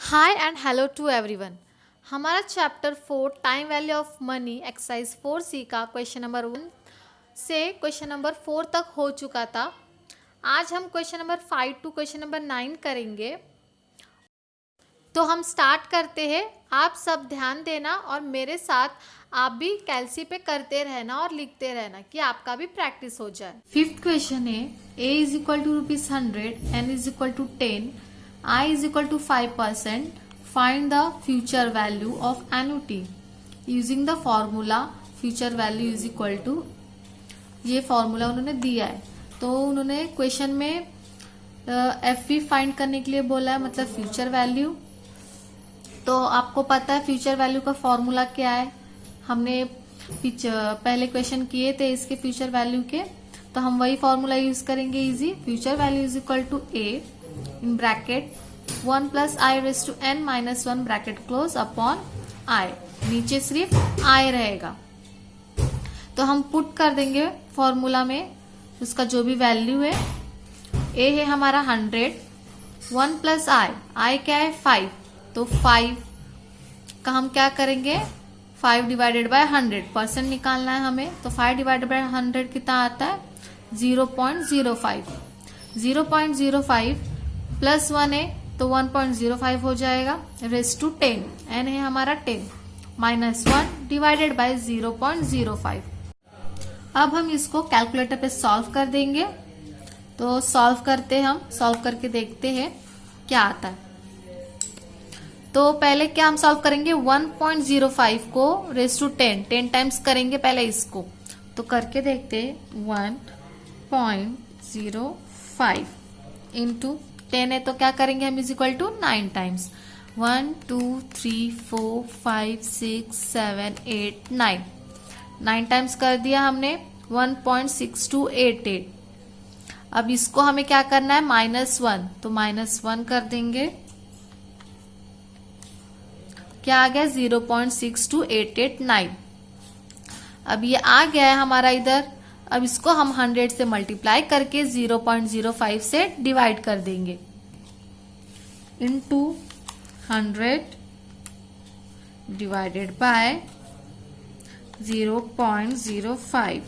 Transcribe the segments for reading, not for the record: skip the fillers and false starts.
Hi and hello to everyone. हमारा chapter 4 time value of money exercise 4C का question number 1 से question number 4 तक हो चुका था। आज हम question number 5 to question number 9 करेंगे। तो हम स्टार्ट करते हैं। आप सब ध्यान देना और मेरे साथ आप भी कैलसी पे करते रहना और लिखते रहना कि आपका भी प्रैक्टिस हो जाए। फिफ्थ क्वेश्चन है A is equal to ₹100, N is equal to 10, I is equal to 5%. Find the future value of annuity using the formula future value is equal to, ये फॉर्मूला उन्होंने दिया है। तो उन्होंने क्वेश्चन में FV फाइंड करने के लिए बोला है, मतलब फ्यूचर वैल्यू। तो आपको पता है फ्यूचर वैल्यू का फॉर्मूला क्या है। हमने पहले क्वेश्चन किए थे इसके फ्यूचर वैल्यू के, तो हम वही फॉर्मूला यूज करेंगे। Easy future value is equal to A in bracket 1 plus I raised to n minus 1 bracket close upon I, नीचे सिर्फ I रहेगा। तो हम पुट कर देंगे फॉर्मूला में उसका जो भी वैल्यू है। A है हमारा 100, 1 प्लस I क्या है 5, तो 5 का हम क्या करेंगे 5 डिवाइडेड बाय 100% निकालना है हमें। तो 5 डिवाइडेड बाय 100 कितना आता है 0.05। 0.05 प्लस 1 है तो 1.05 हो जाएगा, रेस टू 10, n है हमारा 10 माइनस 1 डिवाइडेड बाय 0.05। अब हम इसको कैलकुलेटर पे सॉल्व कर देंगे। तो सॉल्व करते हैं, हम सॉल्व करके देखते हैं क्या आता है। तो पहले क्या हम सॉल्व करेंगे 1.05 को रेस टू 10 टाइम्स करेंगे पहले इसको। तो करके देखते हैं 1.05 इंटू 10 है तो क्या करेंगे हम is equal to 9 times. 1 2 3 4 5 6 7 8 9 9 times कर दिया हमने 1.6288। अब इसको हमें क्या करना है -1, तो -1 कर देंगे। क्या आ गया 0.62889। अब ये आ गया है हमारा इधर। अब इसको हम 100 से मल्टीप्लाई करके 0.05 से डिवाइड कर देंगे इनटू 100 डिवाइडेड बाय 0.05।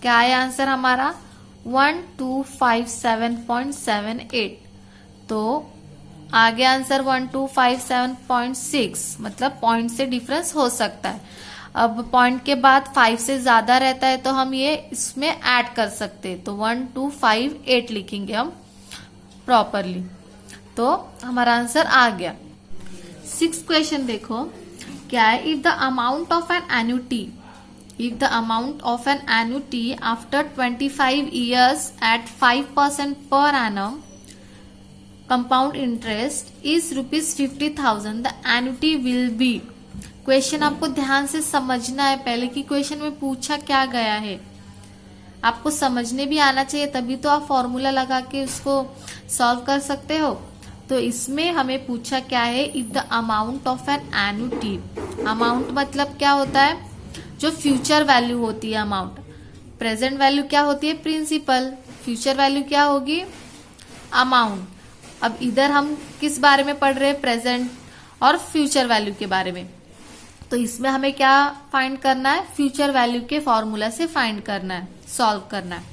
क्या है आंसर हमारा 1257.78। तो आगे आंसर 1257.6, मतलब पॉइंट से डिफरेंस हो सकता है। अब पॉइंट के बाद 5 से ज्यादा रहता है तो हम ये इसमें ऐड कर सकते हैं, तो 1258 लिखेंगे हम प्रॉपरली। तो हमारा आंसर आ गया। 6th क्वेश्चन देखो क्या है। If the amount of an annuity after 25 years at 5% per annum compound interest is ₹50,000, the annuity will be। Question आपको ध्यान से समझना है पहले कि क्वेश्चन में पूछा क्या गया है। आपको समझने भी आना चाहिए, तभी तो आप फॉर्मूला लगा के उसको सॉल्व कर सकते हो। तो इसमें हमें पूछा क्या है, if the amount of an annuity. Amount मतलब क्या होता है, जो फ्यूचर वैल्यू होती है अमाउंट। प्रेजेंट वैल्यू क्या होती है प्रिंसिपल, फ्यूचर वैल्यू क्या होगी अमाउंट। अब इधर हम किस बारे में पढ़ रहे हैं, प्रेजेंट और फ्यूचर वैल्यू के बारे में। तो इसमें हमें क्या फाइंड करना है, फ्यूचर वैल्यू के फॉर्मूला से फाइंड करना है, सॉल्व करना है।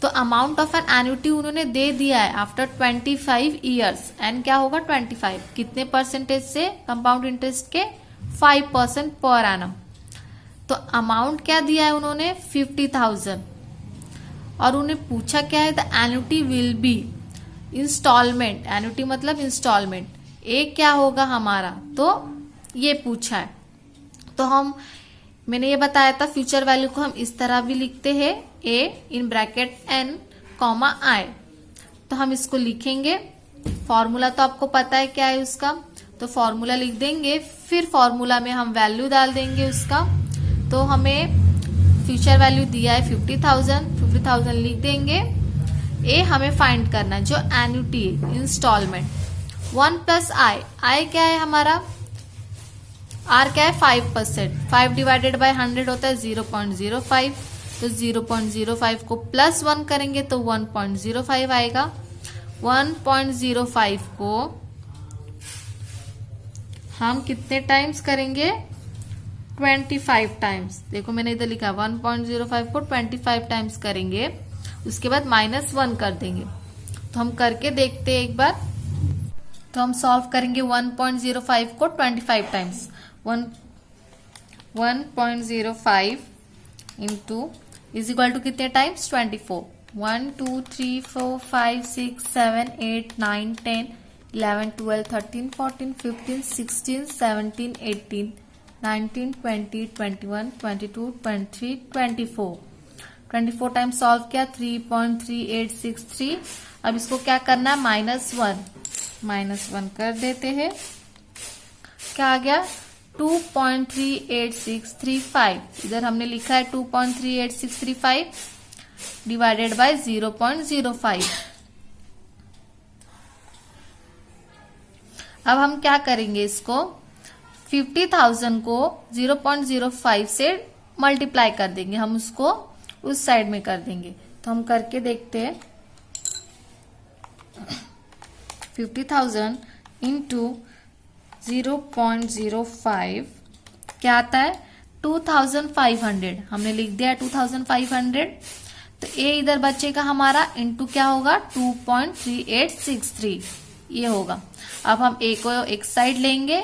तो अमाउंट ऑफ एन एन्युटी उन्होंने दे दिया है आफ्टर 25 years। एन क्या होगा 25, कितने परसेंटेज से, कंपाउंड इंटरेस्ट के 5% पर एनम। तो अमाउंट क्या दिया है उन्होंने 50,000, और उन्हें पूछा क्या है the annuity will be instalment. Annuity मतलब इंस्टॉलमेंट। ए क्या होगा हमारा, तो ये पूछा है। तो मैंने ये बताया था फ्यूचर वैल्यू को हम इस तरह भी लिखते हैं, A in bracket n comma I। तो हम इसको लिखेंगे। फॉर्मूला तो आपको पता है क्या है उसका, तो फॉर्मूला लिख देंगे, फिर फॉर्मूला में हम वैल्यू डाल देंगे उसका। तो हमें फ्यूचर वैल्यू दिया है 50,000 लिख देंगे। ए हमें फाइंड करना है जो एन्युटी इंस्टॉलमेंट। 1 प्लस I क्या है हमारा, R क्या है 5%। 5 डिवाइडेड बाय 100 होता है 0.05। तो 0.05 को प्लस 1 करेंगे तो 1.05 आएगा। 1.05 को हम कितने टाइम्स करेंगे? 25 टाइम्स। देखो मैंने इधर लिखा 1.05 को 25 टाइम्स करेंगे, उसके बाद -1 कर देंगे। तो हम करके देखते हैं एक बार। तो हम सॉल्व करेंगे 1.05 को 25 times. 1.05 into is equal to कितने टाइम्स? 24। 1 2 3 4 5 6 7 8 9 10 11 12 13 14 15 16 17 18 19 20 21 22 23 24। 24 टाइम्स सॉल्व किया, 3.3863। अब इसको क्या करना है? -1 कर देते हैं। क्या आ गया? 2.3635। इधर हमने लिखा है 2.3635 डिवाइडेड बाय 0.05। अब हम क्या करेंगे? इसको 50,000 को 0.05 से मल्टीप्लाई कर देंगे, हम उसको उस साइड में कर देंगे। तो हम करके देखते हैं। 50,000 इंटू 0.05 क्या आता है? 2,500। हमने लिख दिया 2,500। तो ए इधर बचेगा हमारा, इंटू क्या होगा? 2.3863 ये होगा। अब हम ए को एक साइड लेंगे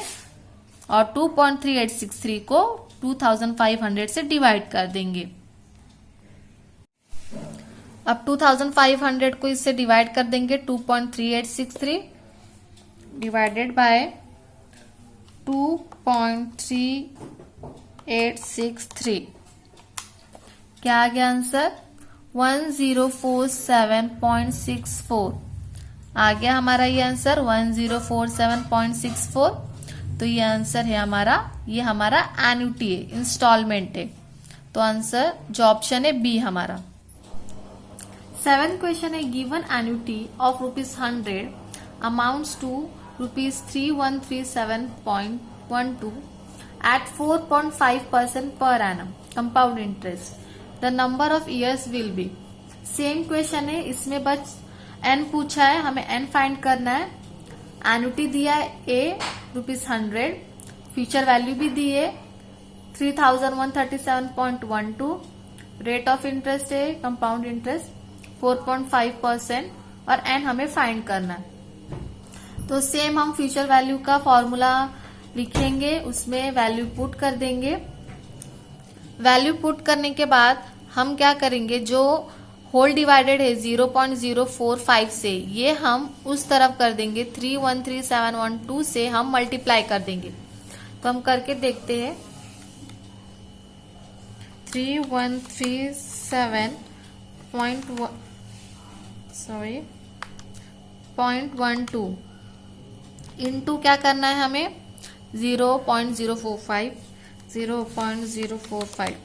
और 2.3863 को 2,500 से डिवाइड कर देंगे। अब 2,500 को इससे डिवाइड कर देंगे। 2.3863 डिवाइडेड बाय 2.3863 क्या आ गया आंसर? 1047.64 आ गया हमारा ये आंसर, 1047.64। तो ये आंसर है हमारा, ये हमारा एन्युटी है, इंस्टॉलमेंट है। तो आंसर जो ऑप्शन है बी हमारा। 7th क्वेश्चन है given annuity of ₹100 amounts to ₹3137.12 at 4.5% per annum compound interest. The number of years will be. Same question है, इसमें बस n पूछा है, हमें n फाइंड करना है। एन्युटी दिया है a ₹100, फ्यूचर वैल्यू भी दी है 3137.12, रेट ऑफ इंटरेस्ट है कंपाउंड इंटरेस्ट 4.5% और n हमें फाइंड करना है। तो सेम हम फ्यूचर वैल्यू का फॉर्मूला लिखेंगे, उसमें वैल्यू पुट कर देंगे। वैल्यू पुट करने के बाद हम क्या करेंगे? जो होल डिवाइडेड है 0.045 से, ये हम उस तरफ कर देंगे। 313712 से हम मल्टीप्लाई कर देंगे। तो हम करके देखते हैं। 0.12 इंटू क्या करना है हमें? 0.045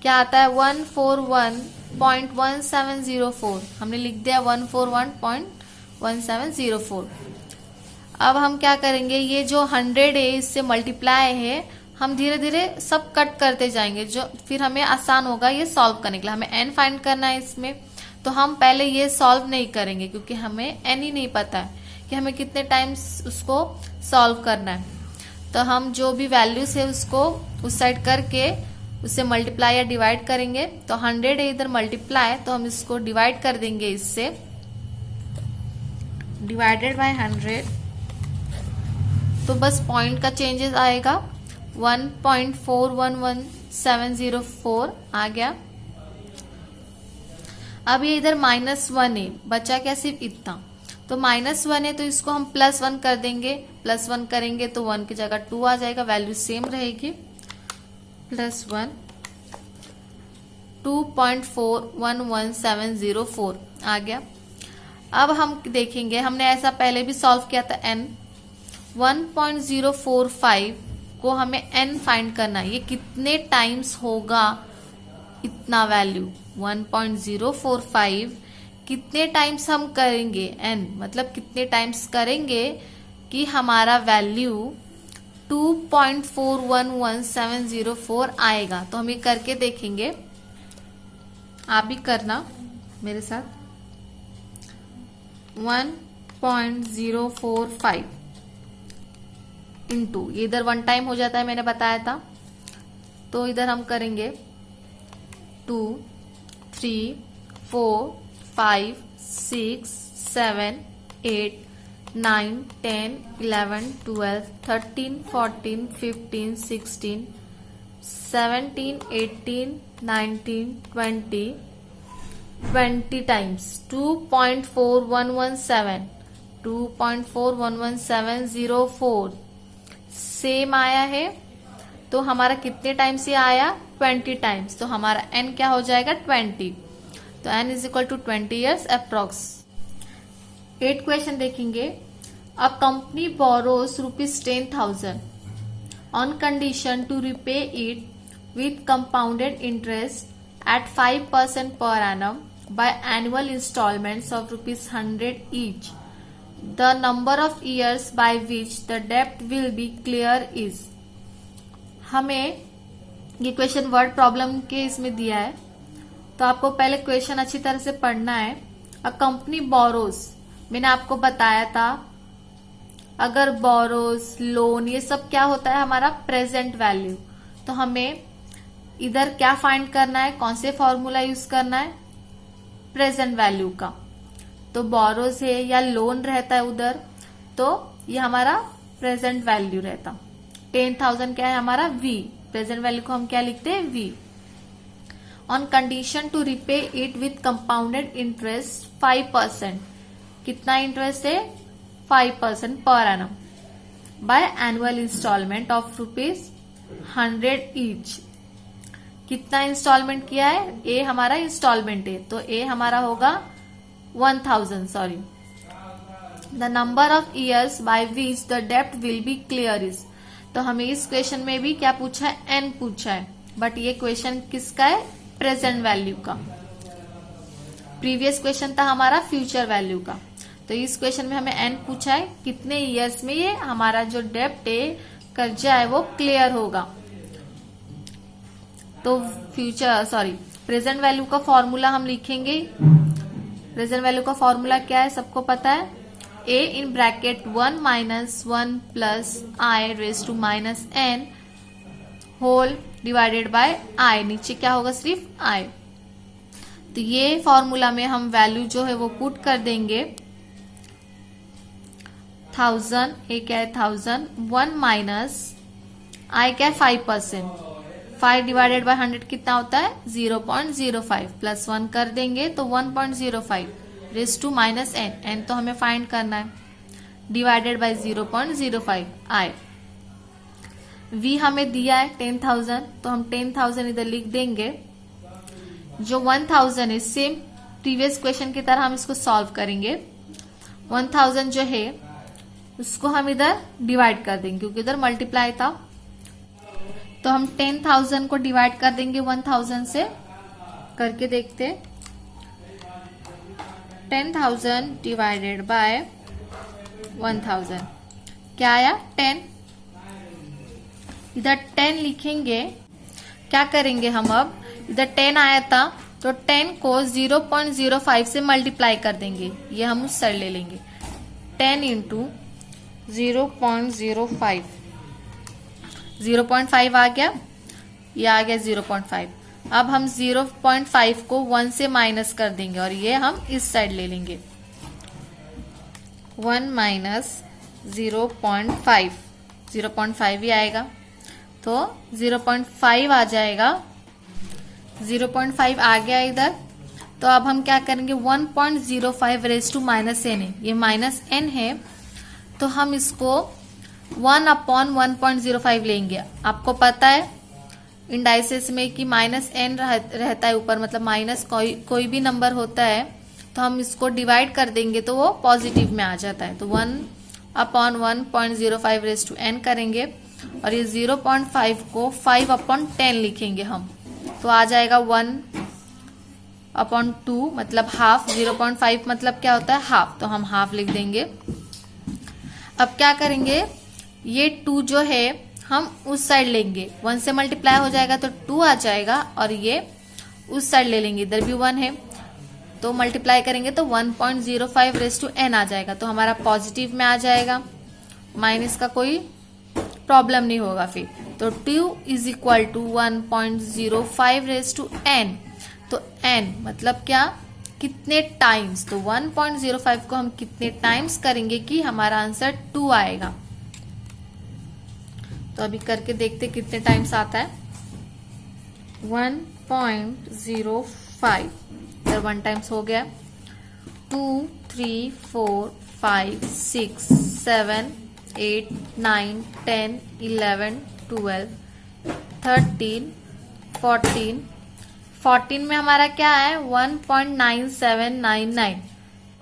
क्या आता है? 141.1704। हमने लिख दिया 141.1704। अब हम क्या करेंगे? ये जो 100 है इससे मल्टीप्लाई है, हम धीरे धीरे सब कट करते जाएंगे, जो फिर हमें आसान होगा ये सॉल्व करने के लिए। हमें n फाइंड करना है इसमें, तो हम पहले ये सॉल्व नहीं करेंगे क्योंकि हमें n ही नहीं पता है कि हमें कितने टाइम्स उसको सॉल्व करना है। तो हम जो भी वैल्यूज है उसको उस साइड करके उससे मल्टीप्लाई या डिवाइड करेंगे। तो 100 है इधर मल्टीप्लाई, तो हम इसको डिवाइड कर देंगे इससे, डिवाइडेड बाय 100। तो बस पॉइंट का चेंजेस आएगा, 1.411704 आ गया। अब ये इधर -1 है, बचा क्या? सिर्फ इतना। तो -1 है तो इसको हम +1 कर देंगे। +1 करेंगे तो 1 की जगह 2 आ जाएगा, वैल्यू सेम रहेगी। +1 2.411704 आ गया। अब हम देखेंगे, हमने ऐसा पहले भी सॉल्व किया था। n 1.045 को हमें n फाइंड करना है, ये कितने टाइम्स होगा इतना वैल्यू। 1.045 कितने टाइम्स हम करेंगे? n मतलब कितने टाइम्स करेंगे कि हमारा वैल्यू 2.411704 आएगा। तो हम ये करके देखेंगे, आप भी करना मेरे साथ। 1.045 इंटू, ये इधर 1 टाइम हो जाता है, मैंने बताया था, तो इधर हम करेंगे 2, 3, 4, 5, 6, 7, 8, 9, 10, 11, 12, 13, 14, 15, 16, 17, 18, 19, 20, 20 times 2.4117, 2.411704 सेम आया है। तो हमारा कितने टाइम्स ये आया? 20 टाइम्स। तो हमारा n क्या हो जाएगा? 20। तो n is equal to 20 years approx. 8 question देखेंगे। A company borrows ₹10,000 on condition to repay it with compounded interest at 5% per annum by annual installments of ₹100 each. The number of years by which the debt will be clear is. हमें ये question word problem के इसमें दिया है, तो आपको पहले question अच्छी तरह से पढ़ना है। अ कंपनी बोरोस, मैंने आपको बताया था अगर बोरोस, लोन, ये सब क्या होता है? हमारा प्रेजेंट वैल्यू। तो हमें इधर क्या फाइंड करना है? कौन से फॉर्मूला यूज करना है? प्रेजेंट वैल्यू का। तो बोरोस है या लोन रहता है उधर, तो ये हमारा प्रेजेंट वैल्यू रहता। 10,000 क्या है हमारा? वी। प्रेजेंट वैल्यू को हम क्या लिखते हैं? V. On condition to repay it with compounded interest 5%। कितना इंटरेस्ट है? 5% per annum by annual instalment of ₹100 each. कितना इंस्टॉलमेंट किया है? ए हमारा इंस्टॉलमेंट है, तो ए हमारा होगा 1000, sorry. The number of years by which the डेप्ट विल बी क्लियर इज। तो हमें इस क्वेश्चन में भी क्या पूछा है? एन पूछा है, बट ये क्वेश्चन किसका है? प्रेजेंट वैल्यू का। प्रीवियस क्वेश्चन था हमारा फ्यूचर वैल्यू का। तो इस क्वेश्चन में हमें एन पूछा है, कितने ईयर्स में ये हमारा जो डेप्ट है, कर्जा है, वो क्लियर होगा। तो प्रेजेंट वैल्यू का फॉर्मूला हम लिखेंगे। प्रेजेंट वैल्यू का फॉर्मूला क्या है? सबको पता है, a in bracket 1 - 1 plus i raise to -n whole divided by i। नीचे क्या होगा? सिर्फ i। तो ये फॉर्मूला में हम वैल्यू जो है वो पुट कर देंगे। 1000, ए क्या है? 1000, 1 माइनस i क्या है? 5%। 5 डिवाइडेड बाय 100 कितना होता है? 0.05 प्लस 1 कर देंगे तो 1.05 रेज टू -n। n तो हमें फाइंड करना है, डिवाइडेड बाय 0.05 i। v हमें दिया है 10,000, तो हम 10,000 इधर लिख देंगे। जो 1000 है, सेम प्रीवियस क्वेश्चन की तरह हम इसको सॉल्व करेंगे। 1000 जो है उसको हम इधर डिवाइड कर देंगे, क्योंकि इधर मल्टीप्लाई था। तो हम 10,000 को डिवाइड कर देंगे 1000 से। करके देखते। 10,000 डिवाइडेड बाय 1000 क्या आया? 10। इधर 10 लिखेंगे। क्या करेंगे हम अब? इधर 10 आया था, तो 10 को 0.05 से मल्टीप्लाई कर देंगे। ये हम उस साइड ले लेंगे। 10 इंटू 0.05, 0.5 आ गया, ये आ गया 0.5। अब हम 0.5 को 1 से माइनस कर देंगे और ये हम इस साइड ले लेंगे। 1 माइनस 0.5, 0.5 ही आएगा, तो 0.5 आ जाएगा। 0.5 आ गया इधर। तो अब हम क्या करेंगे? 1.05 रेज टू -n है, ये -n है, तो हम इसको 1/1.05 लेंगे। आपको पता है इंडाइसेस में कि -n रहता है ऊपर, मतलब माइनस कोई भी नंबर होता है तो हम इसको डिवाइड कर देंगे तो वो पॉजिटिव में आ जाता है। तो 1/1.05 रेज टू n करेंगे और ये 0.5 को 5/10 लिखेंगे हम, तो आ जाएगा 1/2, मतलब हाफ। 0.5 मतलब क्या होता है? हाफ, तो हम हाफ लिख देंगे। अब क्या करेंगे? ये 2 जो है हम उस साइड लेंगे, 1 से मल्टीप्लाई हो जाएगा तो 2 आ जाएगा, और ये उस साइड ले लेंगे, इधर भी 1 है, तो मल्टीप्लाई करेंगे तो 1.05 रेज टू n आ जाएगा। तो हमारा पॉजिटिव में आ जाएगा, माइनस का कोई प्रॉब्लम नहीं होगा फिर। तो 2 is equal to 1.05 raise to n। तो n मतलब क्या, कितने टाइम्स, तो 1.05 को हम कितने टाइम्स करेंगे कि हमारा आंसर 2 आएगा। तो अभी करके देखते कितने टाइम्स आता है। 1.05 इधर 1 टाइम्स हो गया, 2 3 4 5 6 7 8 9 10 11 12 13 14 14 में हमारा क्या है 1.9799।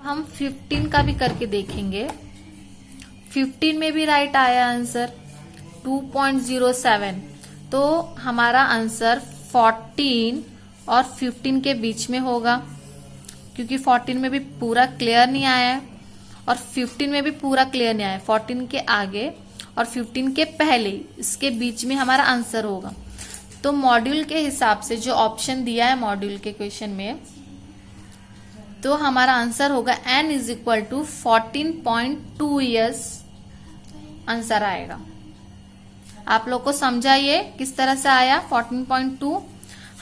हम 15 का भी करके देखेंगे, 15 में भी राइट आया आंसर 2.07। तो हमारा आंसर 14 और 15 के बीच में होगा, क्योंकि 14 में भी पूरा क्लियर नहीं आया है और 15 में भी पूरा क्लियर नहीं आया है। 14 के आगे और 15 के पहले, इसके बीच में हमारा आंसर होगा। तो मॉड्यूल के हिसाब से जो ऑप्शन दिया है मॉड्यूल के क्वेश्चन में, तो हमारा आंसर होगा n is equal to 14.2 years answer आएगा। आप लोग को समझा ये किस तरह से आया 14.2।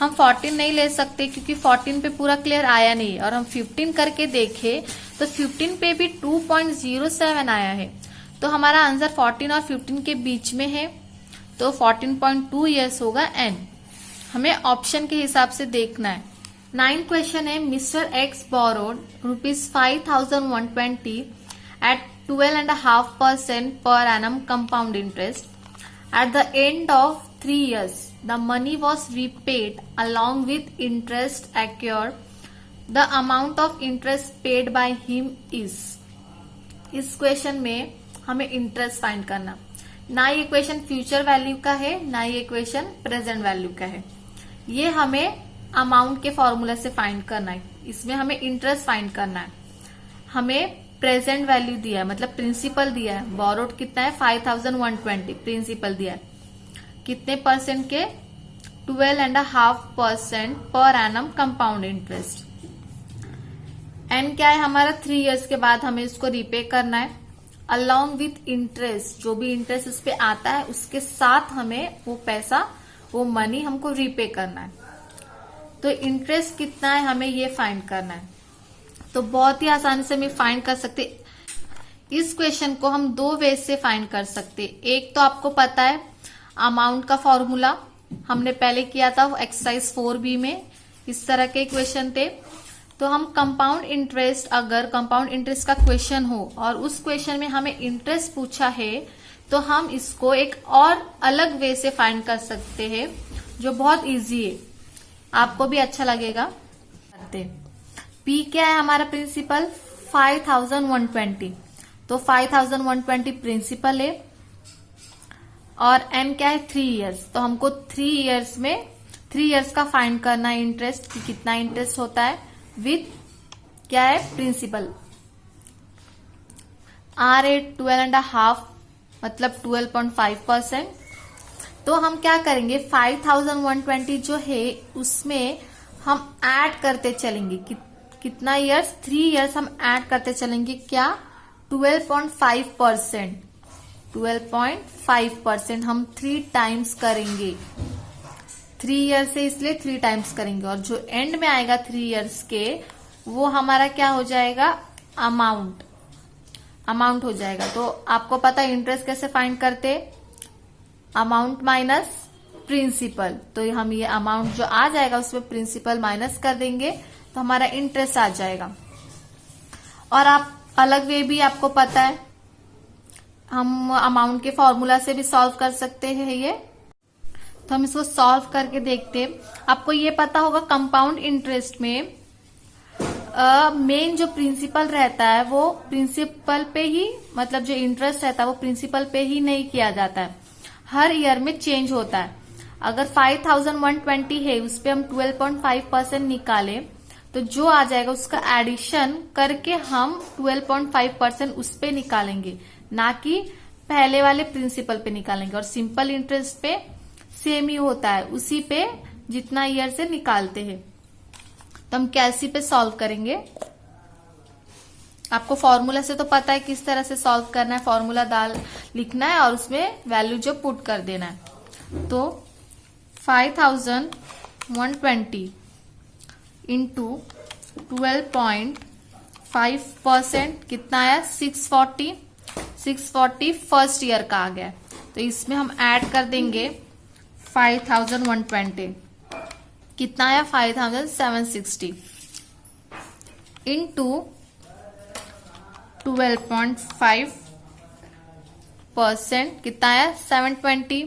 हम 14 नहीं ले सकते क्योंकि 14 पे पूरा क्लियर आया नहीं है, और हम 15 करके देखे तो 15 पे भी 2.07 आया है। तो हमारा आंसर 14 और 15 के बीच में है, तो 14.2 ईयर्स होगा n। हमें ऑप्शन के हिसाब से देखना है। 9 क्वेश्चन है, mister x borrowed ₹5,120 at 12.5% per annum compound interest. At the end of 3 years, the money was repaid along with interest accrued. The amount of interest paid by him is। इस question में हमें interest find करना। ना ये question future value का है, ना ये क्वेश्चन प्रेजेंट वैल्यू का है। ये हमें अमाउंट के फॉर्मूला से फाइंड करना है, इसमें हमें इंटरेस्ट फाइंड करना है। हमें प्रेजेंट वैल्यू दिया है, मतलब प्रिंसिपल दिया है। बोरोड कितना है 5,120, प्रिंसिपल दिया है कितने परसेंट के 12.5% per annum compound interest. N क्या है हमारा 3 इयर्स के बाद हमें इसको रीपे करना है, अलॉन्ग विथ इंटरेस्ट। जो भी इंटरेस्ट इस पे आता है उसके साथ हमें वो पैसा, वो मनी हमको रीपे करना है। तो इंटरेस्ट कितना है हमें ये फाइंड करना है। तो बहुत ही आसानी से हम फाइंड कर सकते। इस क्वेश्चन को हम 2 वे से फाइंड कर सकते। एक तो आपको पता है अमाउंट का फॉर्मूला हमने पहले किया था, वो एक्सरसाइज 4B में इस तरह के क्वेश्चन थे। तो हम कंपाउंड इंटरेस्ट, अगर कंपाउंड इंटरेस्ट का क्वेश्चन हो और उस क्वेश्चन में हमें इंटरेस्ट पूछा है, तो हम इसको एक और अलग वे से फाइंड कर सकते हैं जो बहुत इजी है, आपको भी अच्छा लगेगा। पी क्या है हमारा प्रिंसिपल 5,120, तो 5,120 प्रिंसिपल है और एन क्या है 3 इयर्स। तो हमको 3 इयर्स में 3 इयर्स का फाइंड करना है इंटरेस्ट कि कितना इंटरेस्ट होता है विथ क्या है प्रिंसिपल। आर है 12.5 मतलब 12.5%। तो हम क्या करेंगे 5,120 जो है उसमें हम ऐड करते चलेंगे। कितना इयर्स 3 इयर्स हम ऐड करते चलेंगे, क्या 12.5%। 12.5% हम 3 टाइम्स करेंगे। 3 इयर्स से इसलिए 3 टाइम्स करेंगे, और जो एंड में आएगा 3 इयर्स के वो हमारा क्या हो जाएगा अमाउंट हो जाएगा। तो आपको पता है इंटरेस्ट कैसे फाइंड करते, अमाउंट माइनस प्रिंसिपल। तो हम ये अमाउंट जो आ जाएगा उसमें प्रिंसिपल माइनस कर देंगे तो हमारा इंटरेस्ट आ जाएगा। और आप अलग वे भी आपको पता है, हम अमाउंट के फॉर्मूला से भी सॉल्व कर सकते हैं ये। तो हम इसको सॉल्व करके देखते हैं। आपको ये पता होगा कंपाउंड इंटरेस्ट में मेन जो प्रिंसिपल रहता है वो प्रिंसिपल पे ही, मतलब जो इंटरेस्ट रहता है वो प्रिंसिपल पे ही नहीं किया जाता है, हर ईयर में चेंज होता है। अगर 5,120 है उस पे हम 12.5% निकाले तो जो आ जाएगा उसका एडिशन करके हम 12.5% उस पे निकालेंगे, ना कि पहले वाले प्रिंसिपल पे निकालेंगे। और सिंपल इंटरेस्ट पे सेम ही होता है, उसी पे जितना ईयर से निकालते हैं। तो हम कैलसी पे सॉल्व करेंगे। आपको फॉर्मूला से तो पता है किस तरह से सॉल्व करना है, फॉर्मूला लिखना है और उसमें वैल्यू जो पुट कर देना है। तो 5120 इंटू 12.5% कितना आया, 640 फर्स्ट ईयर का आ गया। तो इसमें हम ऐड कर देंगे 5120, कितना आया 5760 इंटू 12.5% कितना आया 720,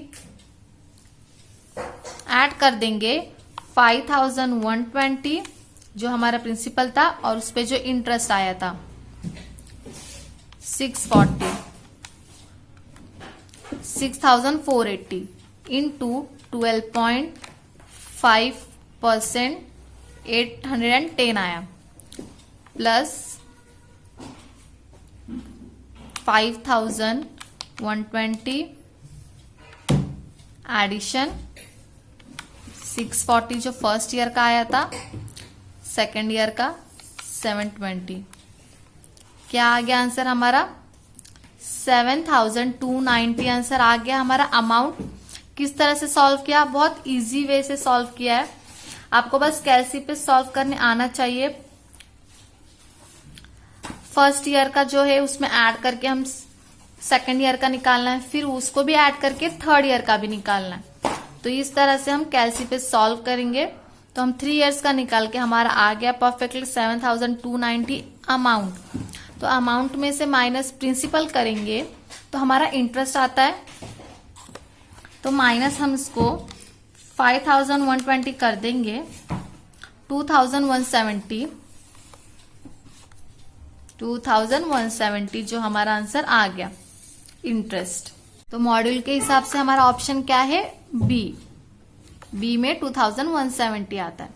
ऐड कर देंगे 5120 जो हमारा प्रिंसिपल था और उस पे जो इंटरेस्ट आया था 6480 इंटू 12.5% 810 आया, प्लस 5120 एडिशन 640 जो फर्स्ट ईयर का आया था, सेकेंड ईयर का 720, क्या आ गया आंसर हमारा 7290 आंसर आ गया हमारा। अमाउंट किस तरह से सॉल्व किया, बहुत इजी वे से सॉल्व किया है। आपको बस कैलसी पे सॉल्व करने आना चाहिए। फर्स्ट ईयर का जो है उसमें ऐड करके हम सेकेंड ईयर का निकालना है, फिर उसको भी ऐड करके थर्ड ईयर का भी निकालना है। तो इस तरह से हम कैलसी पे सॉल्व करेंगे। तो हम 3 इयर्स का निकाल के हमारा आ गया परफेक्टली 7290 अमाउंट। तो अमाउंट में से माइनस प्रिंसिपल करेंगे तो हमारा इंटरेस्ट आता है। तो माइनस हम इसको 5120 कर देंगे 2170 जो हमारा आंसर आ गया इंटरेस्ट। तो मॉड्यूल के हिसाब से हमारा ऑप्शन क्या है, बी में 2170 आता है।